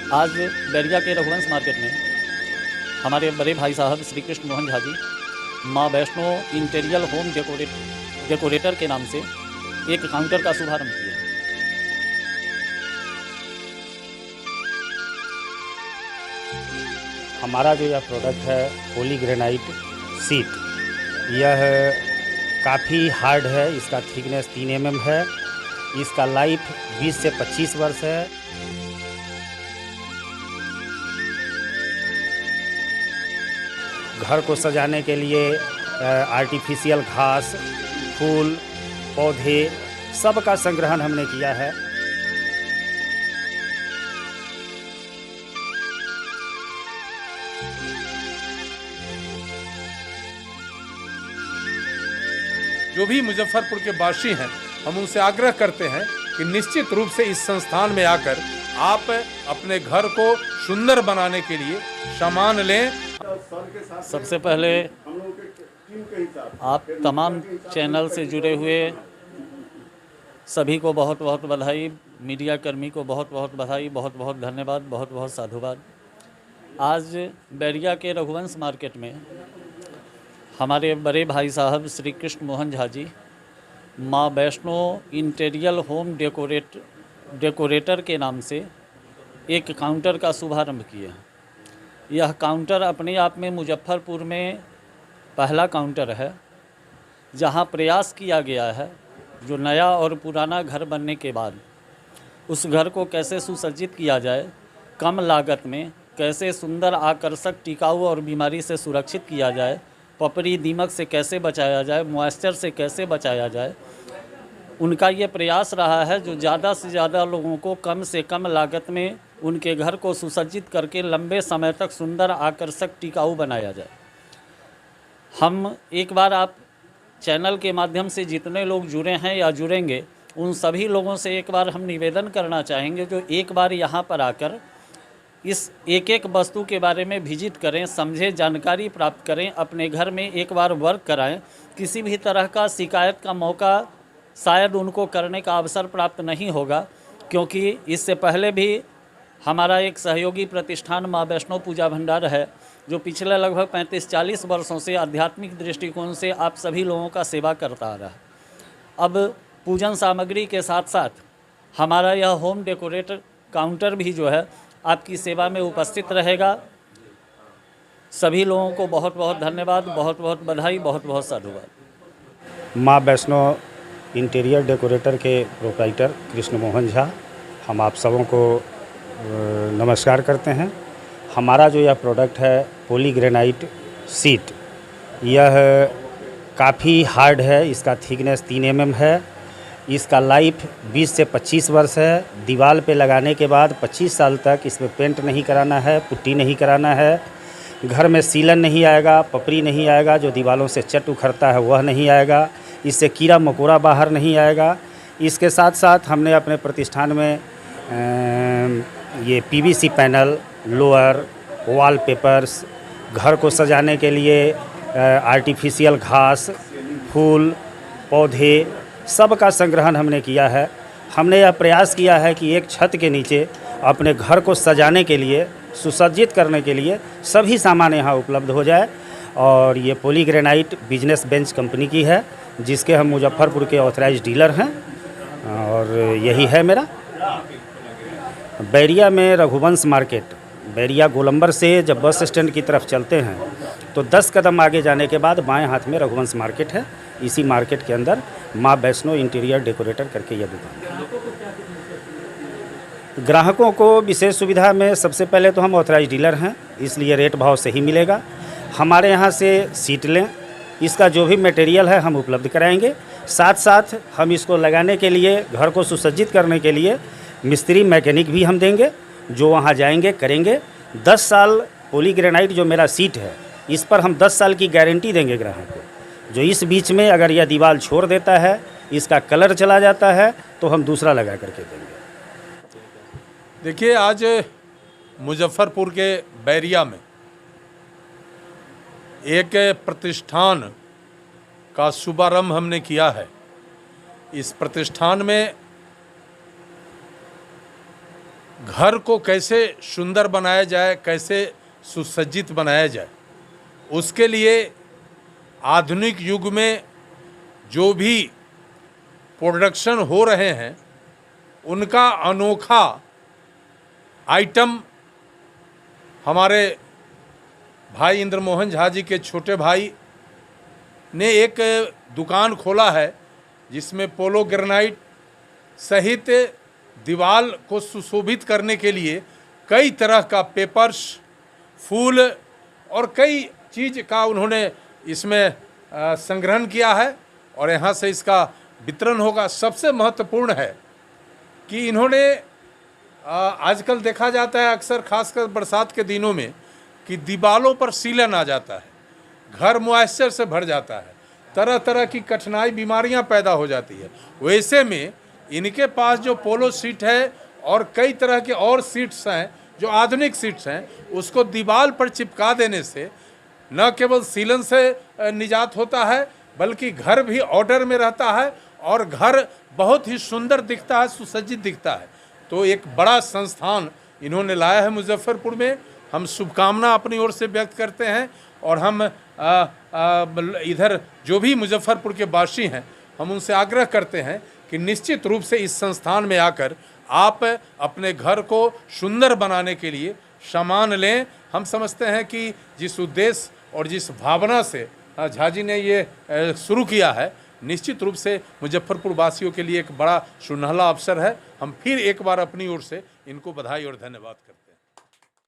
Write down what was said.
आज बैरिया के रघुवंश मार्केट में हमारे बड़े भाई साहब श्री कृष्ण मोहन झा जी माँ वैष्णो इंटीरियर होम डेकोरेटर के नाम से एक काउंटर का शुभारंभ किया। हमारा जो यह प्रोडक्ट है पॉलीग्रेनाइट सीट, यह काफ़ी हार्ड है। इसका थिकनेस 3 mm है। इसका लाइफ 20 से 25 वर्ष है। घर को सजाने के लिए आर्टिफिशियल घास, फूल, पौधे सब का संग्रहण हमने किया है। जो भी मुजफ्फरपुर के वासी हैं, हम उनसे आग्रह करते हैं कि निश्चित रूप से इस संस्थान में आकर आप अपने घर को सुंदर बनाने के लिए सामान लें। सबसे पहले आप तमाम चैनल से जुड़े हुए सभी को बहुत बहुत बधाई, मीडिया कर्मी को बहुत बहुत बधाई, बहुत बहुत धन्यवाद, बहुत बहुत साधुवाद। आज बैरिया के रघुवंश मार्केट में हमारे बड़े भाई साहब श्री कृष्ण मोहन झा जी माँ वैष्णो इंटीरियर होम डेकोरेटर के नाम से एक काउंटर का शुभारंभ किए हैं। यह काउंटर अपने आप में मुजफ्फरपुर में पहला काउंटर है जहां प्रयास किया गया है जो नया और पुराना घर बनने के बाद उस घर को कैसे सुसज्जित किया जाए, कम लागत में कैसे सुंदर, आकर्षक, टिकाऊ और बीमारी से सुरक्षित किया जाए, पपरी दीमक से कैसे बचाया जाए, मॉइस्चर से कैसे बचाया जाए। उनका ये प्रयास रहा है जो ज़्यादा से ज़्यादा लोगों को कम से कम लागत में उनके घर को सुसज्जित करके लंबे समय तक सुंदर, आकर्षक, टिकाऊ बनाया जाए। हम एक बार आप चैनल के माध्यम से जितने लोग जुड़े हैं या जुड़ेंगे उन सभी लोगों से एक बार हम निवेदन करना चाहेंगे जो एक बार यहाँ पर आकर इस एक एक वस्तु के बारे में विजिट करें, समझें, जानकारी प्राप्त करें, अपने घर में एक बार वर्क कराएं। किसी भी तरह का शिकायत का मौका शायद उनको करने का अवसर प्राप्त नहीं होगा, क्योंकि इससे पहले भी हमारा एक सहयोगी प्रतिष्ठान माँ वैष्णो पूजा भंडार है जो पिछले लगभग 35-40 वर्षों से आध्यात्मिक दृष्टिकोण से आप सभी लोगों का सेवा करता आ रहा है। अब पूजन सामग्री के साथ साथ हमारा यह होम डेकोरेटर काउंटर भी जो है आपकी सेवा में उपस्थित रहेगा। सभी लोगों को बहुत बहुत धन्यवाद, बहुत बहुत बधाई, बहुत बहुत साधुवाद। माँ वैष्णो इंटीरियर डेकोरेटर के प्रोप्राइटर कृष्ण मोहन झा, हम आप सबों को नमस्कार करते हैं। हमारा जो यह प्रोडक्ट है पॉलीग्रेनाइट सीट, यह काफ़ी हार्ड है। इसका थिकनेस 3 mm है। इसका लाइफ 20 से 25 वर्ष है। दीवार पे लगाने के बाद 25 साल तक इसमें पेंट नहीं कराना है, पुट्टी नहीं कराना है। घर में सीलन नहीं आएगा, पपरी नहीं आएगा, जो दीवारों से चट उखड़ता है वह नहीं आएगा। इससे कीड़ा मकोड़ा बाहर नहीं आएगा। इसके साथ साथ हमने अपने प्रतिष्ठान में ये PVC पैनल, लोअर, वॉलपेपर्स, घर को सजाने के लिए आर्टिफिशियल घास, फूल, पौधे सब का संग्रहण हमने किया है। हमने यह प्रयास किया है कि एक छत के नीचे अपने घर को सजाने के लिए, सुसज्जित करने के लिए सभी सामान यहाँ उपलब्ध हो जाए। और ये पॉलीग्रेनाइट बिजनेस बेंच कंपनी की है जिसके हम मुजफ्फरपुर के ऑथराइज डीलर हैं। और यही है मेरा। बैरिया में रघुवंश मार्केट, बैरिया गोलंबर से जब बस स्टैंड की तरफ चलते हैं तो 10 कदम आगे जाने के बाद बाएं हाथ में रघुवंश मार्केट है। इसी मार्केट के अंदर माँ वैष्णो इंटीरियर डेकोरेटर करके यह दुकान है। ग्राहकों को विशेष सुविधा में सबसे पहले तो हम ऑथराइज डीलर हैं, इसलिए रेट भाव सही मिलेगा। हमारे यहाँ से सीट लें, इसका जो भी मटेरियल है हम उपलब्ध कराएंगे। साथ साथ हम इसको लगाने के लिए, घर को सुसज्जित करने के लिए मिस्त्री, मैकेनिक भी हम देंगे जो वहाँ जाएंगे, करेंगे। 10 साल पॉलीग्रेनाइट जो मेरा सीट है इस पर हम 10 साल की गारंटी देंगे ग्राहक को। जो इस बीच में अगर यह दीवार छोड़ देता है, इसका कलर चला जाता है, तो हम दूसरा लगा करके देंगे। देखिए, आज मुजफ्फरपुर के बैरिया में एक प्रतिष्ठान का शुभारंभ हमने किया है। इस प्रतिष्ठान में घर को कैसे सुंदर बनाया जाए, कैसे सुसज्जित बनाया जाए, उसके लिए आधुनिक युग में जो भी प्रोडक्शन हो रहे हैं उनका अनोखा आइटम हमारे भाई इंद्रमोहन झा जी के छोटे भाई ने एक दुकान खोला है, जिसमें पोलो ग्रेनाइट सहित दीवार को सुशोभित करने के लिए कई तरह का पेपर्स, फूल और कई चीज़ का उन्होंने इसमें संग्रहण किया है और यहाँ से इसका वितरण होगा। सबसे महत्वपूर्ण है कि इन्होंने आजकल देखा जाता है अक्सर खासकर बरसात के दिनों में कि दीवारों पर सीलन आ जाता है, घर मॉइस्चर से भर जाता है, तरह तरह की कठिनाई बीमारियां पैदा हो जाती है। वैसे में इनके पास जो पोलो सीट है और कई तरह के और सीट्स हैं जो आधुनिक सीट्स हैं, उसको दीवार पर चिपका देने से न केवल सीलन से निजात होता है बल्कि घर भी ऑर्डर में रहता है और घर बहुत ही सुंदर दिखता है, सुसज्जित दिखता है। तो एक बड़ा संस्थान इन्होंने लाया है मुजफ्फरपुर में। हम शुभकामना अपनी ओर से व्यक्त करते हैं और हम इधर जो भी मुजफ्फरपुर के वासी हैं हम उनसे आग्रह करते हैं कि निश्चित रूप से इस संस्थान में आकर आप अपने घर को सुंदर बनाने के लिए सामान लें। हम समझते हैं कि जिस उद्देश्य और जिस भावना से झा जी ने ये शुरू किया है, निश्चित रूप से मुजफ्फरपुर वासियों के लिए एक बड़ा सुनहला अवसर है। हम फिर एक बार अपनी ओर से इनको बधाई और धन्यवाद करते हैं।